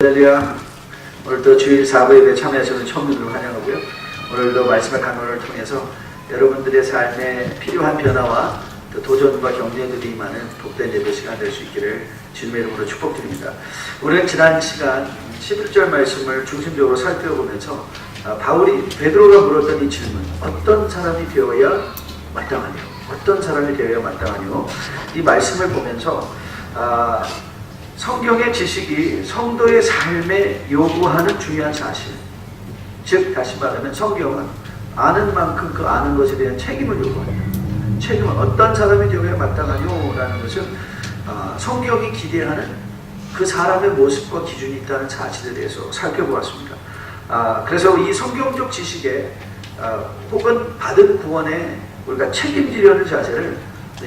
할렐루야. 오늘도 주일 4부 예배에 참여하시는 청년들을 환영하고요. 오늘도 말씀의 강론을 통해서 여러분들의 삶에 필요한 변화와 또 도전과 경쟁들이 많은 복된 예배 시간 될 수 있기를 주님의 이름으로 축복드립니다. 우리는 지난 시간 11절 말씀을 중심적으로 살펴보면서 바울이 베드로가 물었던 이 질문, 어떤 사람이 되어야 마땅하뇨? 어떤 사람이 되어야 마땅하뇨? 이 말씀을 보면서 성경의 지식이 성도의 삶에 요구하는 중요한 사실, 즉 다시 말하면 성경은 아는 만큼 그 아는 것에 대한 책임을 요구합니다. 책임은 어떤 사람이 되어야 마땅하뇨? 라는 것은 성경이 기대하는 그 사람의 모습과 기준이 있다는 사실에 대해서 살펴보았습니다. 그래서 이 성경적 지식에 혹은 받은 구원에 우리가 책임지려는 자세를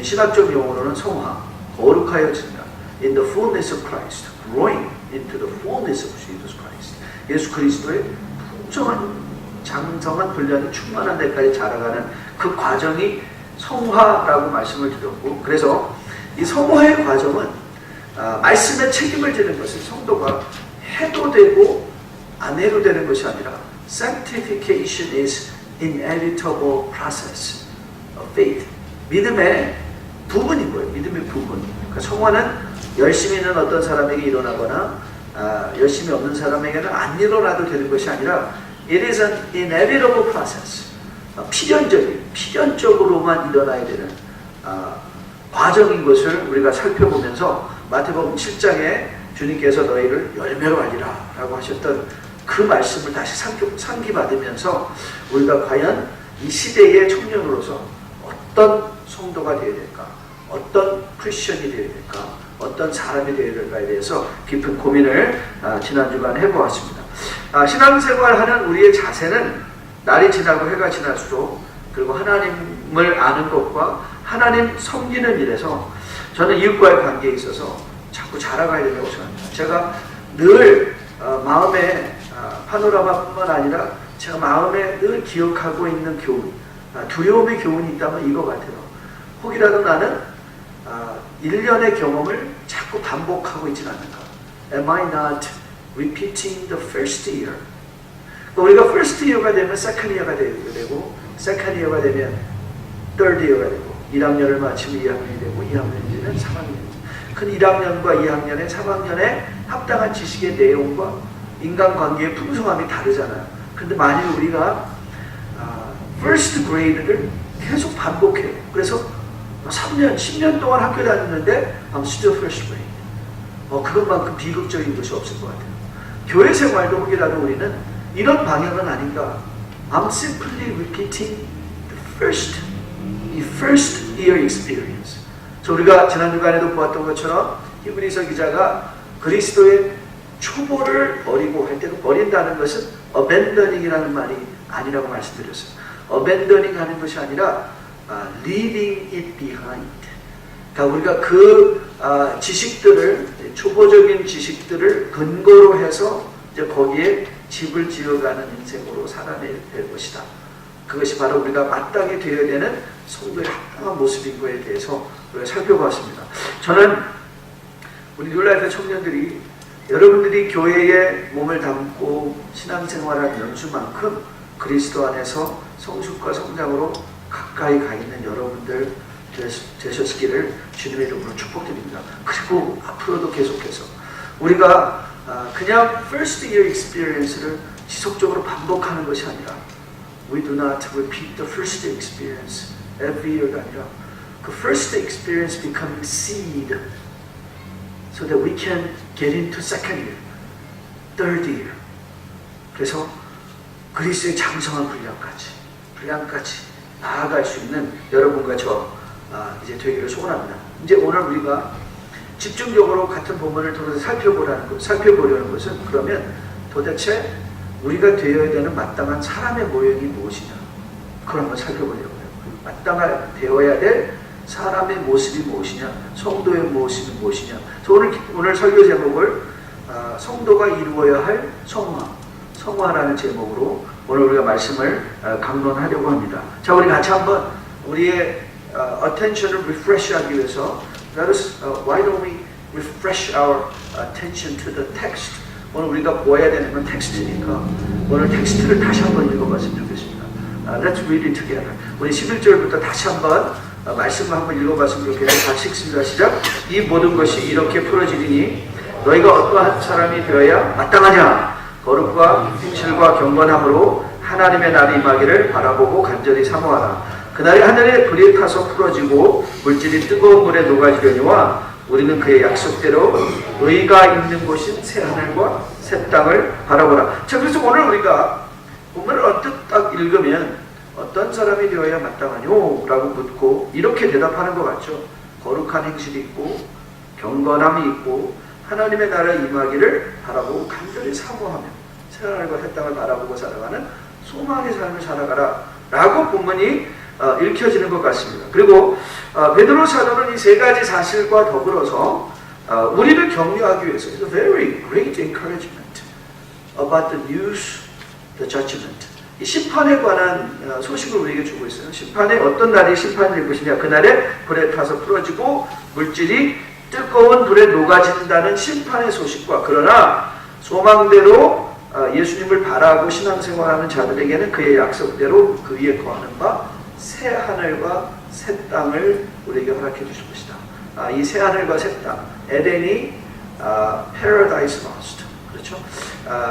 신학적 용어로는 성화, 거룩하여진다, in the fullness of Christ, growing into the fullness of Jesus Christ. 예수 그리스도의 풍성한 장성한 분량이 충만한 데까지 자라가는 그 과정이 성화라고 말씀을 드렸고, 그래서 이 성화의 과정은 말씀의 책임을 지는 것은 성도가 해도 되고 안 해도 되는 것이 아니라 sanctification is inevitable process of faith. 믿음의 부분인 거예요. 믿음의 부분. 그러니까 성화는 열심히 있는 어떤 사람에게 일어나거나 열심히 없는 사람에게는 안 일어나도 되는 것이 아니라 it is an inevitable process. 필연적으로만 일어나야 되는 과정인 것을 우리가 살펴보면서 마태복음 7장에 주님께서 너희를 열매로 알리라 라고 하셨던 그 말씀을 다시 상기받으면서 우리가 과연 이 시대의 청년으로서 어떤 성도가 되어야 될까, 어떤 크리스천이 되어야 될까, 어떤 사람이 되어야 될까에 대해서 깊은 고민을 지난 주간 해보았습니다. 신앙생활하는 우리의 자세는 날이 지나고 해가 지날수록, 그리고 하나님을 아는 것과 하나님 섬기는 일에서 저는 이웃과의 관계에 있어서 자꾸 자라가야 된다고 생각합니다. 제가 늘 마음에 파노라마뿐만 아니라 제가 마음에 늘 기억하고 있는 교훈, 두려움의 교훈이 있다면 이거 같아요. 혹이라도 나는 1년의 경험을 자꾸 반복하고 있지는 않는가? Am I not repeating the first year? 우리가 first year가 되면 second year가 되고, second year가 되면 third year가 되고, 1학년을 마치면 2학년이 되고, 2학년이 되면 3학년이 되고, 그 1학년과 2학년의 3학년에 합당한 지식의 내용과 인간관계의 풍성함이 다르잖아요. 근데 만일 우리가 first grade를 계속 반복해요. 그래서 3년, 10년 동안 학교 다녔는데 I'm still first grade. 그것만큼 비극적인 것이 없을 것 같아요. 교회 생활도 혹이라도 우리는 이런 방향은 아닌가. I'm simply repeating the first year experience. 우리가 지난 주간에도 보았던 것처럼 히브리서 기자가 그리스도의 초보를 버리고 할 때도 버린다는 것은 abandoning이라는 말이 아니라고 말씀드렸어요. abandoning 하는 것이 아니라 leaving it behind. 그러니까 우리가 그 지식들을, 초보적인 지식들을 근거로 해서 이제 거기에 집을 지어가는 인생으로 살아내야 될 것이다. 그것이 바로 우리가 마땅히 되어야 되는 성도의 합당한 모습인 것에 대해서 우리가 살펴봤습니다. 저는 우리 뉴라이프 청년들이 여러분들이 교회에 몸을 담고 신앙생활할 연수만큼 그리스도 안에서 성숙과 성장으로 가까이 가 있는 여러분들 되셨기를 주님의 이름으로 축복드립니다. 그리고 앞으로도 계속해서 우리가 그냥 first year experience를 지속적으로 반복하는 것이 아니라 we do not repeat the first year experience every year가 아니라 그 first experience becoming seed so that we can get into second year, third year. 그래서 그리스도의 장성한 분량까지 나아갈 수 있는 여러분과 저 이제 되기를 소원합니다. 이제 오늘 우리가 집중적으로 같은 본문을 통해서 살펴보려는 것은 그러면 도대체 우리가 되어야 되는 마땅한 사람의 모형이 무엇이냐, 그걸 한번 살펴보려고 해요. 마땅한 되어야 될 사람의 모습이 무엇이냐, 성도의 모습이 무엇이냐. 오늘 설교 제목을 성도가 이루어야 할 성화라는 제목으로 오늘 우리가 말씀을 강론하려고 합니다. 자, 우리 같이 한번 우리의 attention을 refresh 하기 위해서 why don't we refresh our attention to the text 오늘 우리가 보아야 되는 건 텍스트니까 오늘 텍스트를 다시 한번 읽어봤으면 좋겠습니다. Let's read it together. 우리 11절부터 다시 한번 말씀을 한번 읽어봤으면 좋겠는데 같이 읽습니다. 시작. 이 모든 것이 이렇게 풀어지리니 너희가 어떠한 사람이 되어야 마땅하냐. 거룩과 행실과 경건함으로 하나님의 날이 임하기를 바라보고 간절히 사모하라. 그날이 하늘에 불이 타서 풀어지고 물질이 뜨거운 물에 녹아지려니와 우리는 그의 약속대로 의가 있는 곳인 새 하늘과 새 땅을 바라보라. 자, 그래서 오늘 우리가 본문을 언뜻 딱 읽으면 어떤 사람이 되어야 마땅하뇨? 라고 묻고 이렇게 대답하는 것 같죠. 거룩한 행실이 있고 경건함이 있고 하나님의 나라 임하기를 바라보고 간절히 사모하며 새 하늘과 새 땅을 바라보고 살아가는 소망의 삶을 살아가라 라고 본문이 읽혀지는 것 같습니다. 그리고 베드로 사도는 이 세 가지 사실과 더불어서 우리를 격려하기 위해서 It's a very great encouragement about the news, the judgment. 이 심판에 관한 소식을 우리에게 주고 있어요. 심판에 어떤 날이 심판이 될 것이냐. 그날에 불에 타서 풀어지고 물질이 뜨거운 불에 녹아진다는 심판의 소식과 그러나 소망대로 예수님을 바라고 신앙생활하는 자들에게는 그의 약속대로 그 위에 거하는 바 새 하늘과 새 땅을 우리에게 허락해 주실 것이다. 이 새 하늘과 새 땅, 에덴이 Paradise Lost, 그렇죠?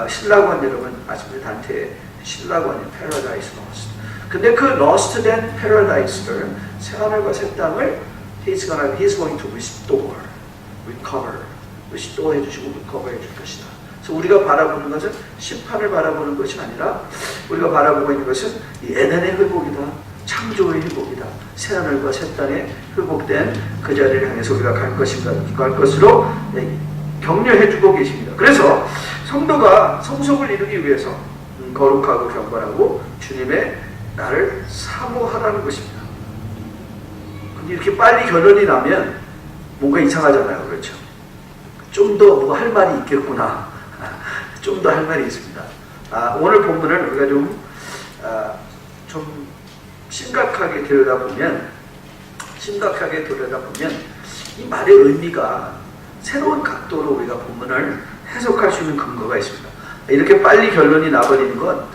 신라관 여러분 아십니까? 단테의 신라관이 Paradise Lost. 근데 그 Lost된 Paradise를 새 하늘과 새 땅을 He's going to restore, recover, restore 해주시고 recover 해줄 것이다. 그래서 우리가 바라보는 것은 심판을 바라보는 것이 아니라 우리가 바라보고 있는 것은 이 에덴의 회복이다. 창조의 회복이다. 새하늘과 새 땅에 회복된 그 자리를 향해서 우리가 갈 것으로 격려해주고 계십니다. 그래서 성도가 성속을 이루기 위해서 거룩하고 경건하고 주님의 나를 사모하라는 것입니다. 근데 이렇게 빨리 결론이 나면 뭔가 이상하잖아요. 그렇죠? 좀 더 뭐 할 말이 있겠구나. 좀 더 할 말이 있습니다. 오늘 본문을 우리가 좀 심각하게 들여다보면 이 말의 의미가 새로운 각도로 우리가 본문을 해석할 수 있는 근거가 있습니다. 이렇게 빨리 결론이 나버리는 건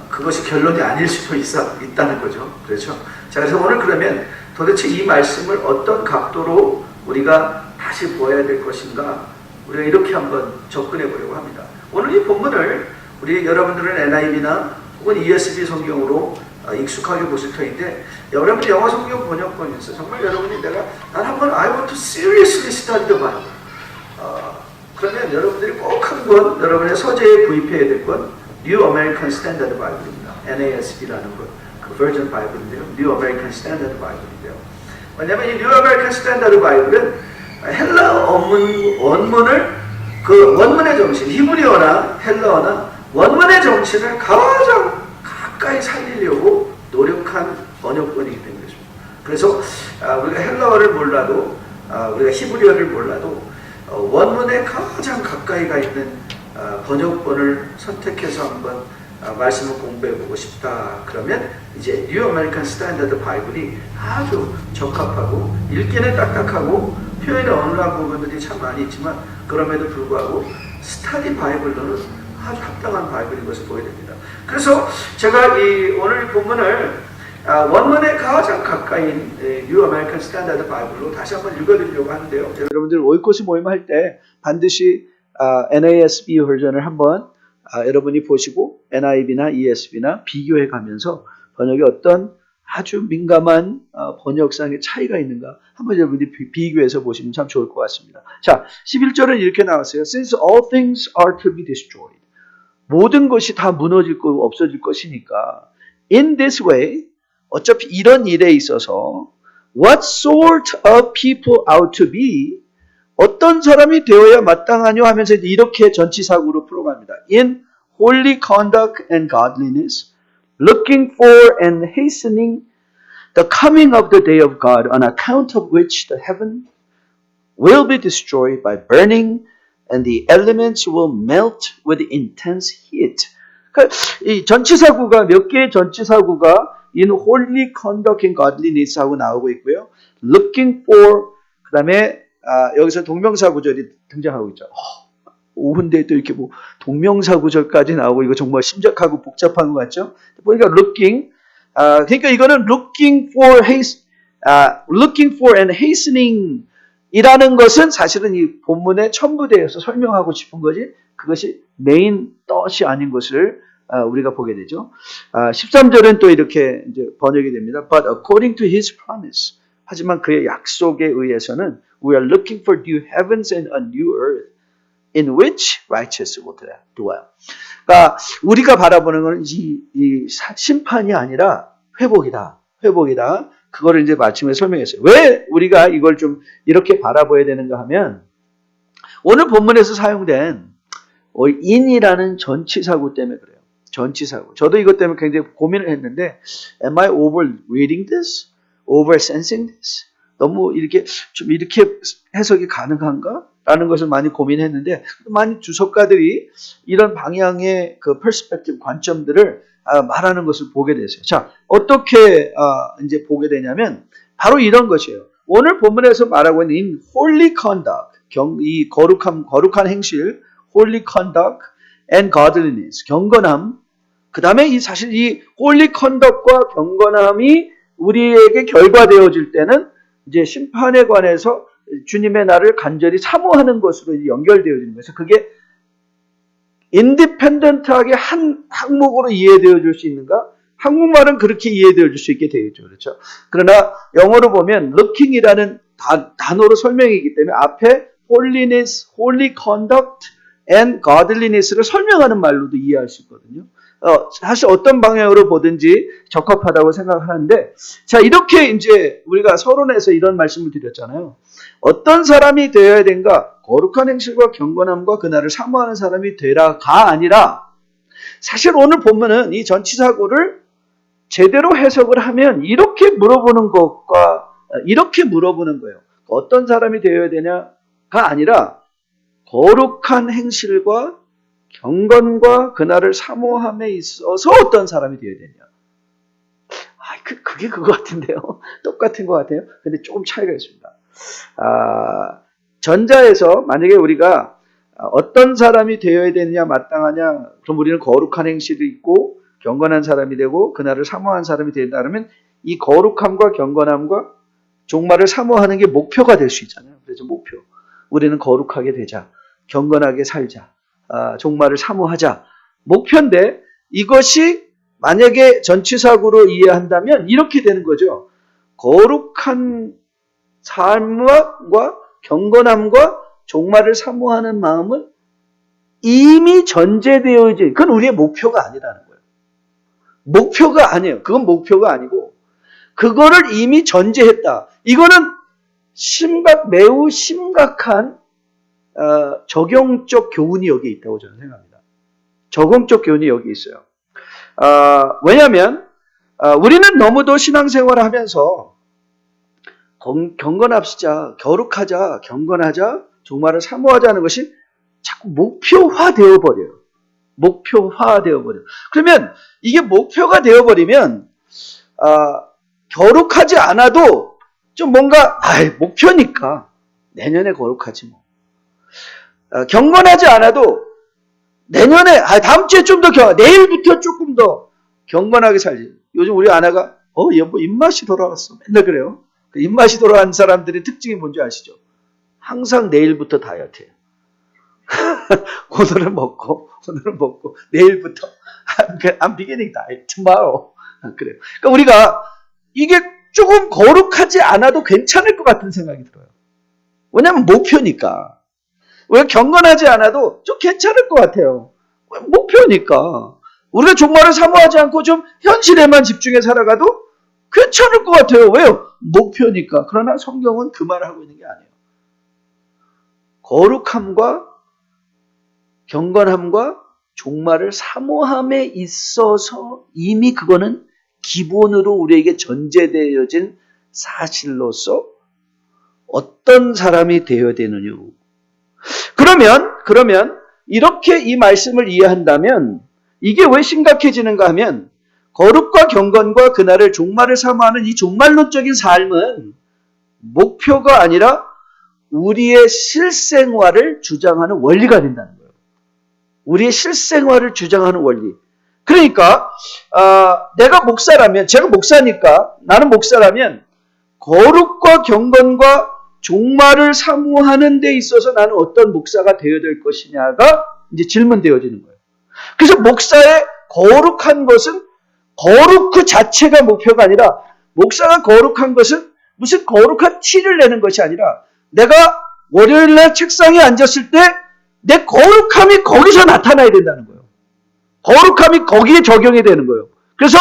그것이 결론이 아닐 수도 있다는 거죠. 그렇죠? 자, 그래서 오늘 그러면 도대체 이 말씀을 어떤 각도로 우리가 다시 보아야 될 것인가 우리가 이렇게 한번 접근해 보려고 합니다. 오늘 이 본문을 여러분들은 NIV나 혹은 ESV 성경으로 익숙하게 보실 터인데 여러분이 영어 성경 번역본에서 정말 여러분이 난 한번 I want to seriously study the Bible. 그러면 여러분들이 꼭 한 권 여러분의 서재에 구입해야 될 건 New American Standard Bible입니다. NASB라는 것, 그 Version Bible인데요. New American Standard Bible인데요. 왜냐하면 이 New American Standard Bible은 헬라 원문을 그 원문의 정신, 히브리어나 헬라어나 원문의 정신을 가장 가까이 살리려고 노력한 번역본이기 때문에 그래서 우리가 헬라어를 몰라도 우리가 히브리어를 몰라도 원문에 가장 가까이 가 있는 번역본을 선택해서 한번 말씀을 공부해보고 싶다. 그러면 이제 뉴 아메리칸 스탠더드 바이블이 아주 적합하고 읽기는 딱딱하고 표현의 어눌한 부분들이 참 많이 있지만 그럼에도 불구하고 스터디 바이블로는 아주 합당한 바이블인 것을 보여드립니다. 그래서 제가 오늘 본문을 원문에 가장 가까이인 뉴 아메리칸 스탠더드 바이블로 다시 한번 읽어드리려고 하는데요. 여러분들 오이코스 모임 할 때 반드시 NASB 버전을 한번 여러분이 보시고 NIV나 ESV나 비교해 가면서 번역에 어떤 아주 민감한 번역상의 차이가 있는가 한번 여러분이 비교해서 보시면 참 좋을 것 같습니다. 자, 11절은 이렇게 나왔어요. Since all things are to be destroyed. 모든 것이 다 무너질 거 없어질 것이니까 in this way 어차피 이런 일에 있어서 what sort of people ought to be 어떤 사람이 되어야 마땅하뇨 하면서 이렇게 전치사구로 풀어갑니다. In holy conduct and godliness looking for and hastening the coming of the day of God on account of which the heaven will be destroyed by burning and the elements will melt with intense heat. 그러니까 이 전치사구가 몇 개의 전치사구가 in holy conduct and godliness 하고 나오고 있고요. looking for 그 다음에 여기서 동명사 구절이 등장하고 있죠. 오후인데 또 이렇게 뭐 동명사구절까지 나오고 이거 정말 심각하고 복잡한 것 같죠? 보니까 looking, 그러니까 이거는 looking for and hastening 이라는 것은 사실은 이 본문에 첨부되어서 설명하고 싶은 거지 그것이 메인 뜻이 아닌 것을 우리가 보게 되죠. 13절은 또 이렇게 이제 번역이 됩니다. But according to his promise. 하지만 그의 약속에 의해서는 we are looking for new heavens and a new earth in which righteousness will dwell. 그러니까 우리가 바라보는 것은 이 심판이 아니라 회복이다. 회복이다. 그거를 이제 마침에 설명했어요. 왜 우리가 이걸 좀 이렇게 바라봐야 되는가 하면 오늘 본문에서 사용된 in이라는 전치사구 때문에 그래요. 전치사구. 저도 이것 때문에 굉장히 고민을 했는데 am I overreading this? oversensing this? 너무 이렇게 좀 이렇게 해석이 가능한가? 라는 것을 많이 고민했는데 많은 주석가들이 이런 방향의 그 perspective 관점들을 말하는 것을 보게 됐어요. 자, 어떻게 이제 보게 되냐면 바로 이런 것이에요. 오늘 본문에서 말하고 있는 holy conduct, 이 거룩한 행실, holy conduct and godliness, 경건함. 그 다음에 사실 이 holy conduct과 경건함이 우리에게 결과되어질 때는 이제 심판에 관해서 주님의 날을 간절히 사모하는 것으로 연결되어지는 거예요. 그래서 그게 인디펜던트하게 한 항목으로 이해되어 줄 수 있는가? 한국말은 그렇게 이해되어 줄 수 있게 되겠죠. 그렇죠? 그러나 영어로 보면 looking이라는 단어로 설명이기 때문에 앞에 holiness, holy conduct and godliness를 설명하는 말로도 이해할 수 있거든요. 사실 어떤 방향으로 보든지 적합하다고 생각하는데, 자, 이렇게 이제 우리가 서론에서 이런 말씀을 드렸잖아요. 어떤 사람이 되어야 되는가? 거룩한 행실과 경건함과 그날을 사모하는 사람이 되라가 아니라, 사실 오늘 본문은 이 전치사구를 제대로 해석을 하면 이렇게 물어보는 것과 이렇게 물어보는 거예요. 어떤 사람이 되어야 되냐가 아니라 거룩한 행실과 경건과 그날을 사모함에 있어서 어떤 사람이 되어야 되냐. 그게 그거 같은데요. 똑같은 것 같아요. 근데 조금 차이가 있습니다. 전자에서 만약에 우리가 어떤 사람이 되어야 되느냐 마땅하냐, 그럼 우리는 거룩한 행실이 있고 경건한 사람이 되고 그날을 사모하는 사람이 된다 그러면 이 거룩함과 경건함과 종말을 사모하는 게 목표가 될 수 있잖아요. 그래서 목표. 우리는 거룩하게 되자. 경건하게 살자. 종말을 사모하자. 목표인데 이것이 만약에 전치사구로 이해한다면 이렇게 되는 거죠. 거룩한 삶과 경건함과 종말을 사모하는 마음은 이미 전제되어진, 그건 우리의 목표가 아니라는 거예요. 목표가 아니에요. 그건 목표가 아니고 그거를 이미 전제했다. 이거는 매우 심각한 적용적 교훈이 여기에 있다고 저는 생각합니다. 적용적 교훈이 여기 있어요. 왜냐하면 우리는 너무도 신앙생활을 하면서 경건합시자, 거룩하자, 경건하자, 종말을 사모하자는 것이 자꾸 목표화되어 버려요. 목표화되어 버려요. 그러면 이게 목표가 되어버리면 거룩하지 않아도 좀 뭔가 목표니까 내년에 거룩하지 뭐. 경건하지 않아도 내년에 다음 주에 좀 더 내일부터 조금 더 경건하게 살지. 요즘 우리 아내가 여보 입맛이 돌아왔어. 맨날 그래요. 그 입맛이 돌아온 사람들의 특징이 뭔지 아시죠? 항상 내일부터 다이어트해요. 오늘은 먹고 내일부터 I'm beginning diet tomorrow. 그래요. 그러니까 우리가 이게 조금 거룩하지 않아도 괜찮을 것 같은 생각이 들어요. 왜냐하면 목표니까. 왜 경건하지 않아도 좀 괜찮을 것 같아요. 목표니까. 우리가 종말을 사모하지 않고 좀 현실에만 집중해 살아가도 괜찮을 것 같아요. 왜요? 목표니까. 그러나 성경은 그 말을 하고 있는 게 아니에요. 거룩함과 경건함과 종말을 사모함에 있어서 이미 그거는 기본으로 우리에게 전제되어진 사실로서 어떤 사람이 되어야 되느냐. 그러면 이렇게 이 말씀을 이해한다면 이게 왜 심각해지는가 하면 거룩과 경건과 그날을 종말을 사모하는 이 종말론적인 삶은 목표가 아니라 우리의 실생활을 주장하는 원리가 된다는 거예요. 우리의 실생활을 주장하는 원리. 그러니까 내가 목사라면, 제가 목사니까, 나는 목사라면 거룩과 경건과 종말을 사모하는 데 있어서 나는 어떤 목사가 되어야 될 것이냐가 이제 질문되어지는 거예요. 그래서 목사의 거룩한 것은 거룩 그 자체가 목표가 아니라, 목사가 거룩한 것은 무슨 거룩한 티를 내는 것이 아니라, 내가 월요일날 책상에 앉았을 때 내 거룩함이 거기서 나타나야 된다는 거예요. 거룩함이 거기에 적용이 되는 거예요. 그래서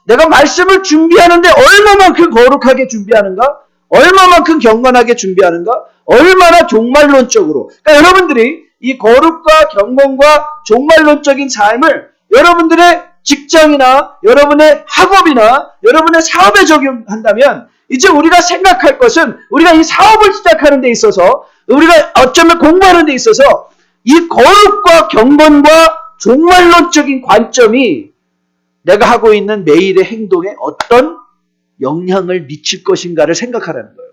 내가 말씀을 준비하는데 얼마만큼 거룩하게 준비하는가, 얼마만큼 경건하게 준비하는가, 얼마나 종말론적으로. 그러니까 여러분들이 이 거룩과 경건과 종말론적인 삶을 여러분들의 직장이나 여러분의 학업이나 여러분의 사업에 적용한다면, 이제 우리가 생각할 것은, 우리가 이 사업을 시작하는 데 있어서, 우리가 어쩌면 공부하는 데 있어서 이 거룩과 경건과 종말론적인 관점이 내가 하고 있는 매일의 행동에 어떤 영향을 미칠 것인가를 생각하라는 거예요.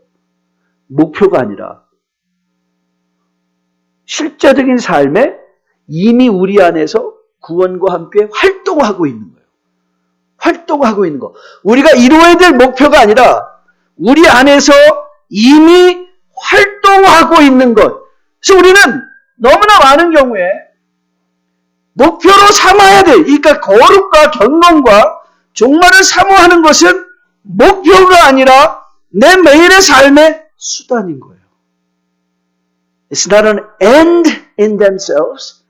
목표가 아니라 실제적인 삶에 이미 우리 안에서 구원과 함께 활동하고 있는 거예요. 활동하고 있는 거. 우리가 이루어야 될 목표가 아니라 우리 안에서 이미 활동하고 있는 것. 그래서 우리는 너무나 많은 경우에 목표로 삼아야 돼. 그러니까 거룩과 경건과 종말을 사모하는 것은 목표가 아니라 내 매일의 삶의 수단인 거예요. It's not an end in themselves,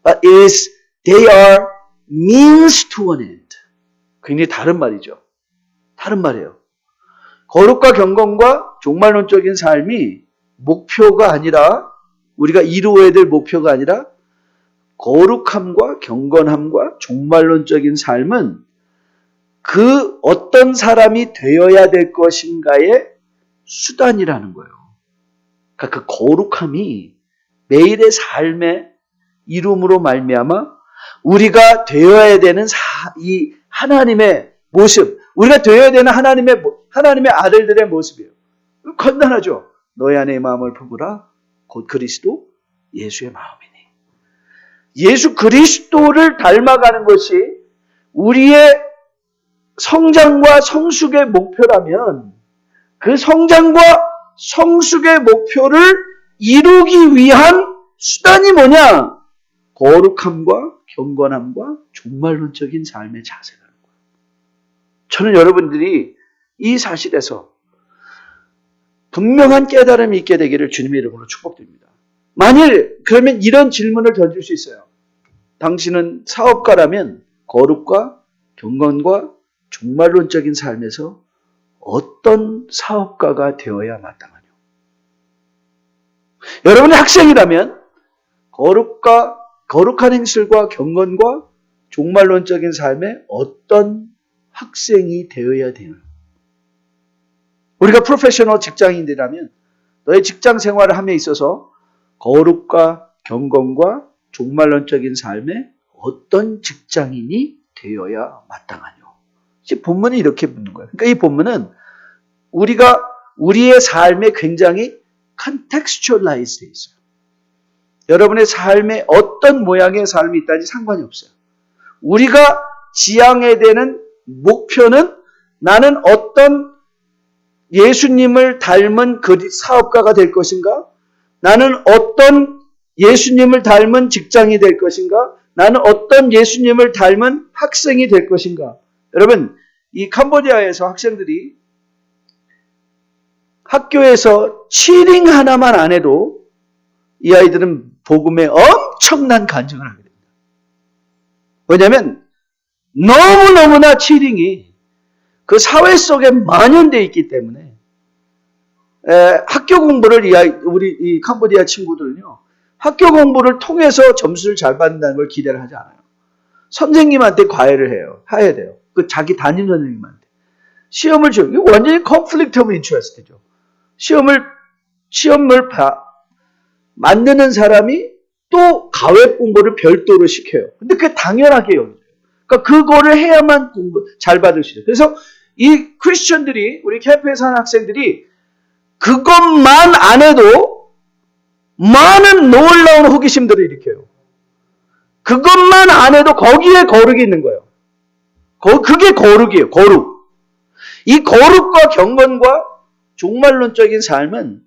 but they are means to an end. 굉장히 다른 말이죠. 다른 말이에요. 거룩과 경건과 종말론적인 삶이 목표가 아니라, 우리가 이루어야 될 목표가 아니라, 거룩함과 경건함과 종말론적인 삶은 그 어떤 사람이 되어야 될 것인가의 수단이라는 거예요. 그러니까 그 거룩함이 매일의 삶의 이름으로 말미암아 우리가 되어야 되는 이 하나님의 모습, 우리가 되어야 되는 하나님의 아들들의 모습이에요. 간단하죠. 너희 안에 마음을 품으라. 곧 그리스도 예수의 마음이니. 예수 그리스도를 닮아가는 것이 우리의 성장과 성숙의 목표라면, 그 성장과 성숙의 목표를 이루기 위한 수단이 뭐냐? 거룩함과 경건함과 종말론적인 삶의 자세라는 거예요. 저는 여러분들이 이 사실에서 분명한 깨달음이 있게 되기를 주님의 이름으로 축복드립니다. 만일 그러면 이런 질문을 던질 수 있어요. 당신은 사업가라면 거룩과 경건과 종말론적인 삶에서 어떤 사업가가 되어야 마땅하냐? 여러분이 학생이라면 거룩한 행실과 경건과 종말론적인 삶에 어떤 학생이 되어야 되나? 우리가 프로페셔널 직장인들이라면 너의 직장 생활을 함에 있어서 거룩과 경건과 종말론적인 삶에 어떤 직장인이 되어야 마땅하뇨? 본문이 이렇게 묻는 거예요. 그러니까 이 본문은 우리의 삶에 굉장히 contextualize 되어 있어요. 여러분의 삶에 어떤 모양의 삶이 있다니 상관이 없어요. 우리가 지향해야 되는 목표는 나는 어떤 예수님을 닮은 사업가가 될 것인가? 나는 어떤 예수님을 닮은 직장이 될 것인가? 나는 어떤 예수님을 닮은 학생이 될 것인가? 여러분, 이 캄보디아에서 학생들이 학교에서 치링 하나만 안 해도 이 아이들은 복음에 엄청난 간증을 하게 됩니다. 왜냐하면 너무너무나 치링이 그 사회 속에 만연되어 있기 때문에 학교 공부를 우리 이 캄보디아 친구들은요, 학교 공부를 통해서 점수를 잘 받는다는 걸 기대를 하지 않아요. 선생님한테 과외를 해야 돼요. 그 자기 담임 선생님한테. 시험을 이거 완전히 conflict of interest죠. 시험을 만드는 사람이 또 과외 공부를 별도로 시켜요. 근데 그게 당연하게 여겨져요. 그러니까 그거를 해야만 공부 잘 받을 수 있어요. 그래서 이 크리스천들이, 우리 캠프에 사는 학생들이 그것만 안 해도 많은 놀라운 호기심들을 일으켜요. 그것만 안 해도 거기에 거룩이 있는 거예요. 그게 거룩이에요. 거룩. 이 거룩과 경건과 종말론적인 삶은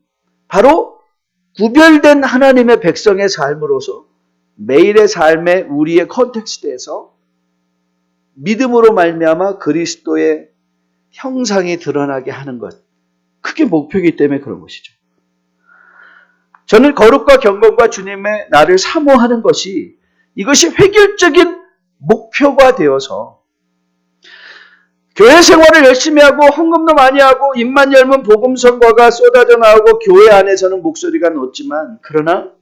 바로 구별된 하나님의 백성의 삶으로서 매일의 삶의 우리의 컨텍스트에서 믿음으로 말미암아 그리스도의 형상이 드러나게 하는 것. 그게 목표이기 때문에 그런 것이죠. 저는 거룩과 경건과 주님의 나를 사모하는 것이 이것이 획일적인 목표가 되어서 교회 생활을 열심히 하고 헌금도 많이 하고 입만 열면 복음 선거가 쏟아져 나오고 교회 안에서는 목소리가 높지만 그러나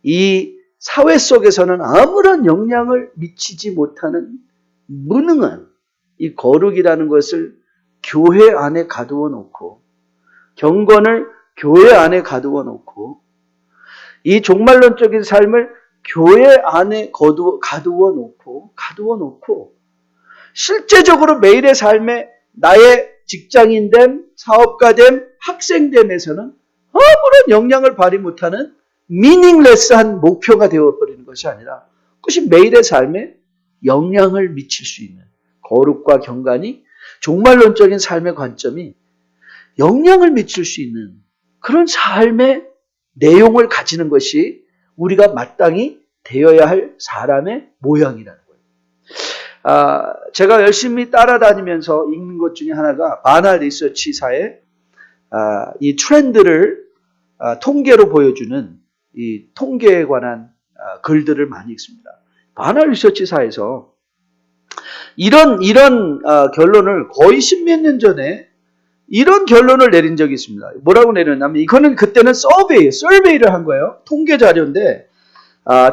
이 사회 속에서는 아무런 영향을 미치지 못하는 무능한 이 거룩이라는 것을 교회 안에 가두어 놓고 경건을 교회 안에 가두어 놓고 이 종말론적인 삶을 교회 안에 가두어 놓고 실제적으로 매일의 삶에 나의 직장인됨, 사업가됨, 학생됨에서는 아무런 영향을 발휘 못하는 미닝레스한 목표가 되어버리는 것이 아니라 그것이 매일의 삶에 영향을 미칠 수 있는 거룩과 경건이 종말론적인 삶의 관점이 영향을 미칠 수 있는 그런 삶의 내용을 가지는 것이 우리가 마땅히 되어야 할 사람의 모양이라는 거예요. 제가 열심히 따라다니면서 읽는 것 중에 하나가 바나 리서치사의 이 트렌드를 통계로 보여주는 이 통계에 관한 글들을 많이 읽습니다. 바나 리서치사에서 이런 결론을 거의 십몇 년 전에 이런 결론을 내린 적이 있습니다. 뭐라고 내렸냐면 이거는 그때는 서베이를 한 거예요. 통계 자료인데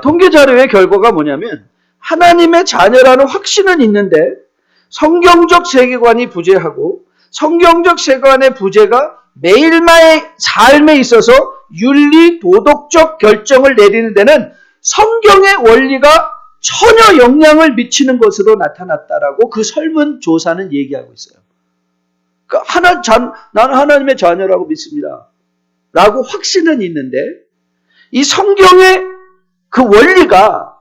통계 자료의 결과가 뭐냐면 하나님의 자녀라는 확신은 있는데 성경적 세계관이 부재하고 성경적 세계관의 부재가 매일매일 삶에 있어서 윤리 도덕적 결정을 내리는 데는 성경의 원리가 전혀 영향을 미치는 것으로 나타났다라고 그 설문조사는 얘기하고 있어요. 그러니까 나는 하나님의 자녀라고 믿습니다. 라고 확신은 있는데 이 성경의 그 원리가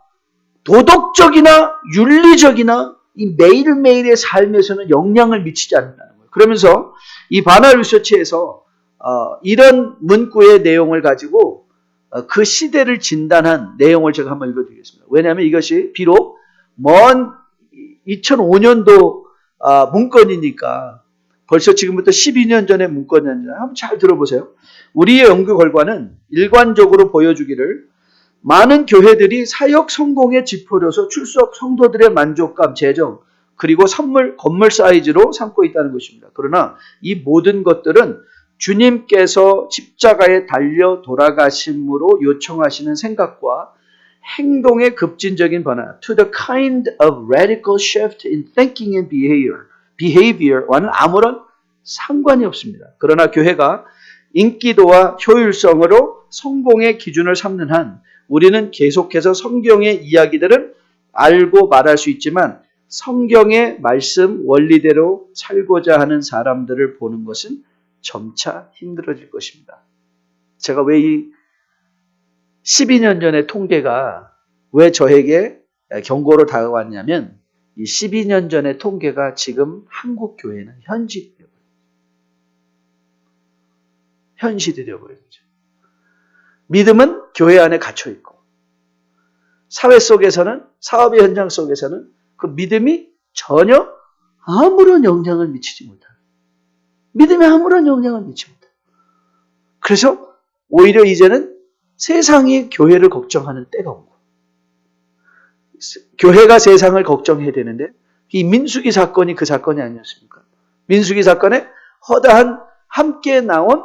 도덕적이나 윤리적이나 이 매일매일의 삶에서는 영향을 미치지 않는다는 거예요. 그러면서 이 바나 리서치에서 이런 문구의 내용을 가지고 그 시대를 진단한 내용을 제가 한번 읽어드리겠습니다. 왜냐하면 이것이 비록 먼 2005년도 문건이니까 벌써 지금부터 12년 전의 문건이었는데 한번 잘 들어보세요. 우리의 연구 결과는 일관적으로 보여주기를 많은 교회들이 사역 성공의 지표로서 출석 성도들의 만족감, 재정, 그리고 선물, 건물 사이즈로 삼고 있다는 것입니다. 그러나 이 모든 것들은 주님께서 십자가에 달려 돌아가심으로 요청하시는 생각과 행동의 급진적인 변화, to the kind of radical shift in thinking and behavior와는 아무런 상관이 없습니다. 그러나 교회가 인기도와 효율성으로 성공의 기준을 삼는 한 우리는 계속해서 성경의 이야기들을 알고 말할 수 있지만 성경의 말씀 원리대로 살고자 하는 사람들을 보는 것은 점차 힘들어질 것입니다. 제가 왜 이 12년 전의 통계가 왜 저에게 경고로 다가왔냐면 이 12년 전의 통계가 지금 한국 교회는 현실이 되어버린 거죠. 믿음은 교회 안에 갇혀 있고 사회 속에서는 사업의 현장 속에서는 그 믿음이 전혀 아무런 영향을 미치지 못하는 믿음에 아무런 영향을 미치지 못하는 그래서 오히려 이제는 세상이 교회를 걱정하는 때가 온 거예요. 교회가 세상을 걱정해야 되는데 이 민수기 사건이 그 사건이 아니었습니까? 민수기 사건에 허다한 함께 나온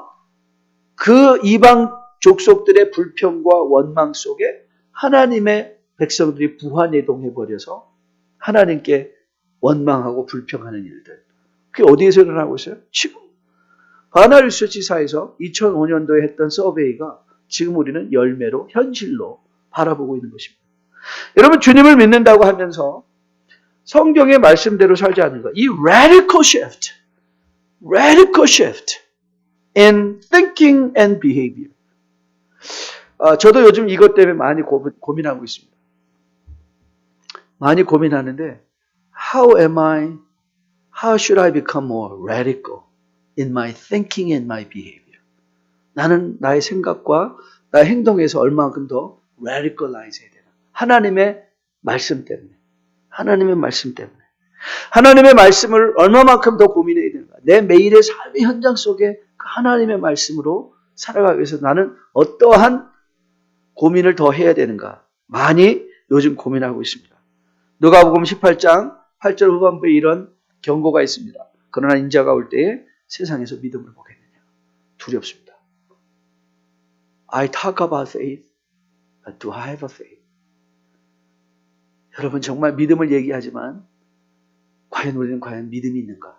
그 이방 족속들의 불평과 원망 속에 하나님의 백성들이 부하내동해버려서 하나님께 원망하고 불평하는 일들. 그게 어디에서 일어나고 있어요? 지금 바나 리서치사에서 2005년도에 했던 서베이가 지금 우리는 열매로 현실로 바라보고 있는 것입니다. 여러분 주님을 믿는다고 하면서 성경의 말씀대로 살지 않는 것. 이 radical shift in thinking and behavior. 저도 요즘 이것 때문에 많이 고민하고 있습니다. 많이 고민하는데 How should I become more radical in my thinking and my behavior? 나는 나의 생각과 나의 행동에서 얼마만큼 더 radicalize 해야 되나? 하나님의 말씀 때문에. 하나님의 말씀 때문에. 하나님의 말씀을 얼마만큼 더 고민해야 되는가? 내 매일의 삶의 현장 속에 그 하나님의 말씀으로 살아가기 위해서 나는 어떠한 고민을 더 해야 되는가? 많이 요즘 고민하고 있습니다. 누가복음 18장 8절 후반부에 이런 경고가 있습니다. 그러나 인자가 올 때에 세상에서 믿음을 보겠느냐? 두렵습니다. I talk about faith, but do I have a faith? 여러분 정말 믿음을 얘기하지만 과연 우리는 믿음이 있는가?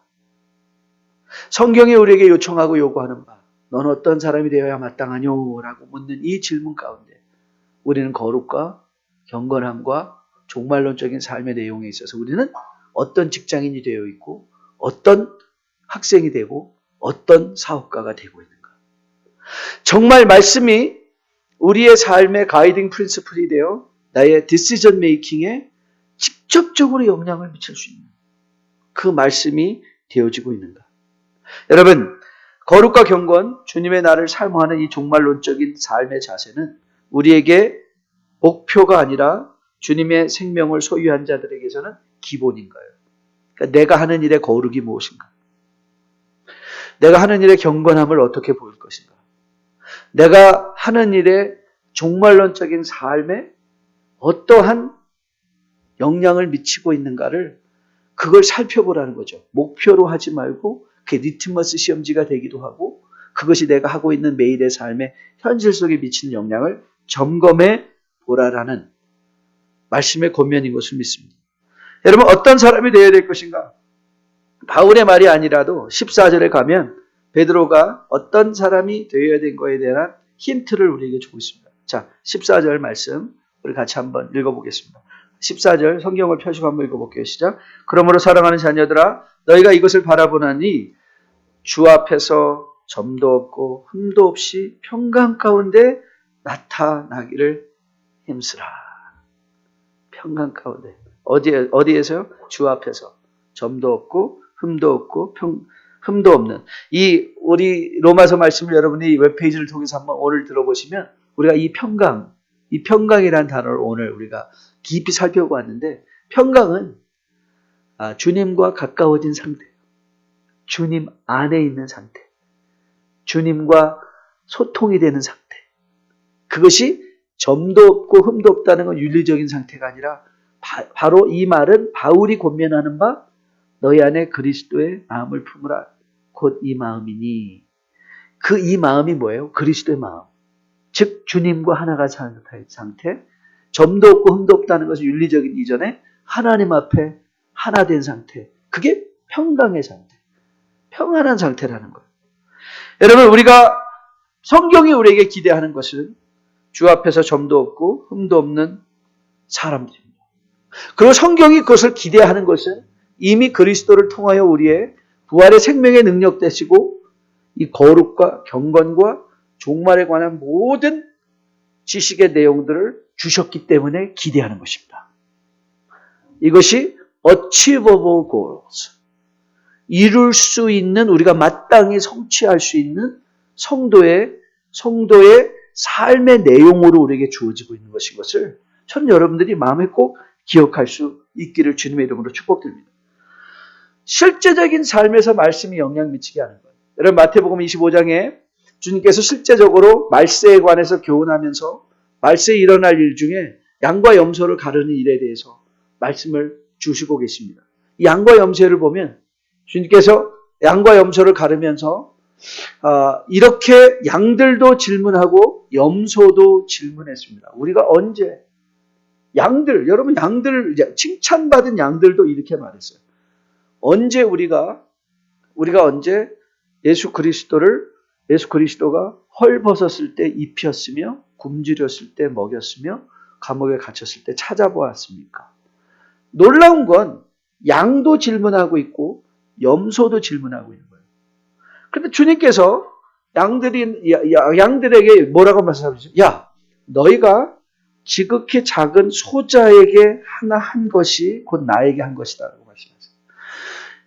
성경이 우리에게 요청하고 요구하는 바, 넌 어떤 사람이 되어야 마땅하뇨? 라고 묻는 이 질문 가운데 우리는 거룩과 경건함과 종말론적인 삶의 내용에 있어서 우리는 어떤 직장인이 되어 있고 어떤 학생이 되고 어떤 사업가가 되고 있는가? 정말 말씀이 우리의 삶의 가이딩 프린시플이 되어 나의 디시전 메이킹에 직접적으로 영향을 미칠 수 있는 그 말씀이 되어지고 있는가? 여러분, 거룩과 경건, 주님의 나를 사모하는 이 종말론적인 삶의 자세는 우리에게 목표가 아니라 주님의 생명을 소유한 자들에게서는 기본인 거예요. 그러니까 내가 하는 일의 거룩이 무엇인가? 내가 하는 일의 경건함을 어떻게 보일 것인가? 내가 하는 일의 종말론적인 삶에 어떠한 영향을 미치고 있는가를 그걸 살펴보라는 거죠. 목표로 하지 말고 그게 리트머스 시험지가 되기도 하고 그것이 내가 하고 있는 매일의 삶의 현실 속에 미치는 영향을 점검해 보라라는 말씀의 권면인 것을 믿습니다. 여러분 어떤 사람이 되어야 될 것인가? 바울의 말이 아니라도 14절에 가면 베드로가 어떤 사람이 되어야 된 거에 대한 힌트를 우리에게 주고 있습니다. 자, 14절 말씀 우리 같이 한번 읽어보겠습니다. 14절 성경을 펴시고 한번 읽어볼게요. 시작. 그러므로 사랑하는 자녀들아 너희가 이것을 바라보나니 주 앞에서 점도 없고 흠도 없이 평강 가운데 나타나기를 힘쓰라. 평강 가운데. 어디에서요? 주 앞에서. 점도 없고 흠도 없고 흠도 없는. 우리 로마서 말씀을 여러분이 웹페이지를 통해서 한번 오늘 들어보시면 우리가 이 평강이라는 단어를 오늘 우리가 깊이 살펴보았는데 평강은 주님과 가까워진 상태, 주님 안에 있는 상태, 주님과 소통이 되는 상태. 그것이 점도 없고 흠도 없다는 건 윤리적인 상태가 아니라 바로 이 말은 바울이 권면하는 바 너희 안에 그리스도의 마음을 품으라. 곧 이 마음이니. 그 이 마음이 뭐예요? 그리스도의 마음. 즉 주님과 하나가 상태. 점도 없고 흠도 없다는 것은 윤리적인 이전에 하나님 앞에 하나 된 상태. 그게 평강의 상태. 평안한 상태라는 거예요. 여러분 우리가 성경이 우리에게 기대하는 것은 주 앞에서 점도 없고 흠도 없는 사람들입니다. 그리고 성경이 그것을 기대하는 것은 이미 그리스도를 통하여 우리의 부활의 생명의 능력 되시고 이 거룩과 경건과 종말에 관한 모든 지식의 내용들을 주셨기 때문에 기대하는 것입니다. 이것이 achievable goals, 이룰 수 있는 우리가 마땅히 성취할 수 있는 성도의 삶의 내용으로 우리에게 주어지고 있는 것인 것을 저는 여러분들이 마음에 꼭 기억할 수 있기를 주님의 이름으로 축복드립니다. 실제적인 삶에서 말씀이 영향 미치게 하는 거예요. 여러분 마태복음 25장에 주님께서 실제적으로 말세에 관해서 교훈하면서 말세에 일어날 일 중에 양과 염소를 가르는 일에 대해서 말씀을 주시고 계십니다. 이 양과 염소를 보면 주님께서 양과 염소를 가르면서 이렇게 양들도 질문하고 염소도 질문했습니다. 우리가 언제 여러분 양들 칭찬받은 양들도 이렇게 말했어요. 언제 우리가 언제 예수 그리스도가 헐벗었을 때 입혔으며 굶주렸을 때 먹였으며 감옥에 갇혔을 때 찾아보았습니까? 놀라운 건 양도 질문하고 있고 염소도 질문하고 있는 거예요. 그런데 주님께서 양들에게 뭐라고 말씀하시죠? 야, 너희가 지극히 작은 소자에게 하나 한 것이 곧 나에게 한 것이다라고 말씀하셨어요.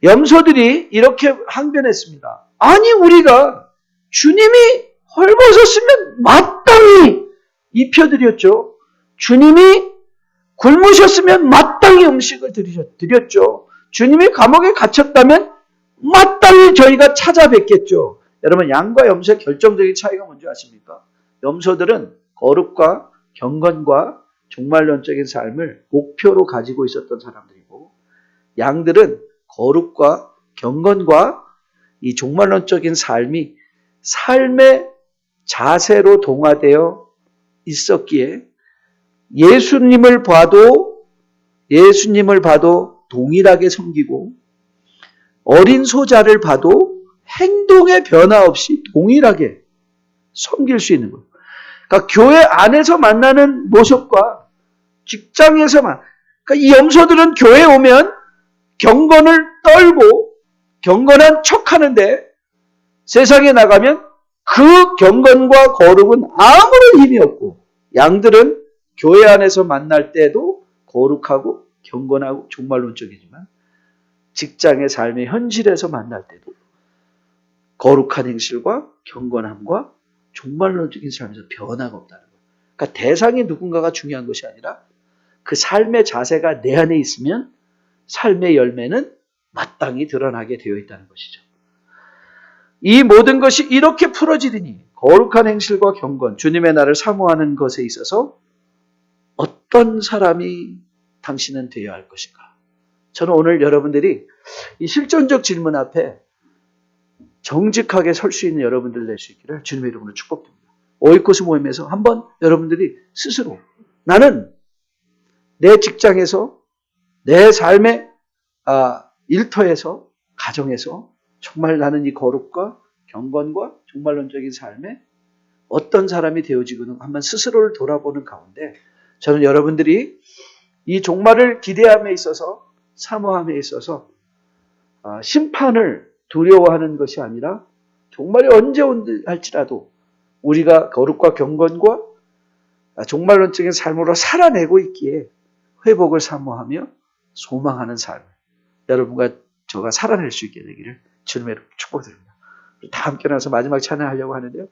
염소들이 이렇게 항변했습니다. 아니 우리가 주님이 헐벗었으면 마땅히 입혀드렸죠. 주님이 굶으셨으면 마땅히 음식을 드렸죠. 주님이 감옥에 갇혔다면 마땅히 저희가 찾아뵙겠죠. 여러분 양과 염소의 결정적인 차이가 뭔지 아십니까? 염소들은 거룩과 경건과 종말론적인 삶을 목표로 가지고 있었던 사람들이고 양들은 거룩과 경건과 이 종말론적인 삶이 삶의 자세로 동화되어 있었기에 예수님을 봐도 동일하게 섬기고 어린 소자를 봐도 행동의 변화 없이 동일하게 섬길 수 있는 거예요. 그러니까 교회 안에서 만나는 모습과 직장에서만, 그러니까 이 염소들은 교회에 오면 경건을 떨고 경건한 척 하는데 세상에 나가면 그 경건과 거룩은 아무런 힘이 없고 양들은 교회 안에서 만날 때도 거룩하고 경건하고 종말론적이지만 직장의 삶의 현실에서 만날 때도 거룩한 행실과 경건함과 종말론적인 삶에서 변화가 없다는 거예요. 그러니까 대상이 누군가가 중요한 것이 아니라 그 삶의 자세가 내 안에 있으면 삶의 열매는 마땅히 드러나게 되어 있다는 것이죠. 이 모든 것이 이렇게 풀어지리니 거룩한 행실과 경건, 주님의 날을 사모하는 것에 있어서 어떤 사람이 당신은 되어야 할 것인가? 저는 오늘 여러분들이 이 실존적 질문 앞에 정직하게 설 수 있는 여러분들 될 수 있기를 주님의 이름으로 축복드립니다. 오이코스 모임에서 한번 여러분들이 스스로 나는 내 직장에서 내 삶의 일터에서 가정에서 정말 나는 이 거룩과 경건과 종말론적인 삶에 어떤 사람이 되어지고는 한번 스스로를 돌아보는 가운데 저는 여러분들이 이 종말을 기대함에 있어서 사모함에 있어서 심판을 두려워하는 것이 아니라 종말이 언제 할지라도 우리가 거룩과 경건과 종말론적인 삶으로 살아내고 있기에 회복을 사모하며 소망하는 삶 여러분과 저가 살아낼 수 있게 되기를 주님의 축복드립니다. 다 함께 나서 마지막 찬양하려고 하는데요.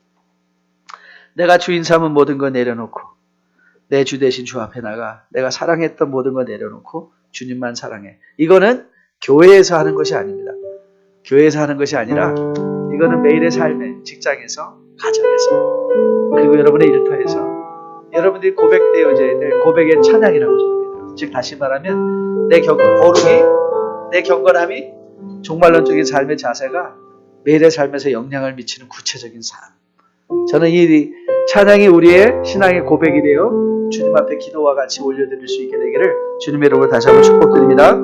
내가 주인 삼은 모든 거 내려놓고 내 주 대신 주 앞에 나가 내가 사랑했던 모든 거 내려놓고 주님만 사랑해. 이거는 교회에서 하는 것이 아닙니다. 교회에서 하는 것이 아니라 이거는 매일의 삶에 직장에서 가정에서 그리고 여러분의 일터에서 여러분들이 고백되어져야 될 고백의 찬양이라고 저는 즉 다시 말하면 내 거룩이 내 경건함이 종말론적인 삶의 자세가 매일의 삶에서 영향을 미치는 구체적인 삶. 저는 이 찬양이 우리의 신앙의 고백이 되어 주님 앞에 기도와 같이 올려드릴 수 있게 되기를 주님의 이름으로 다시 한번 축복드립니다.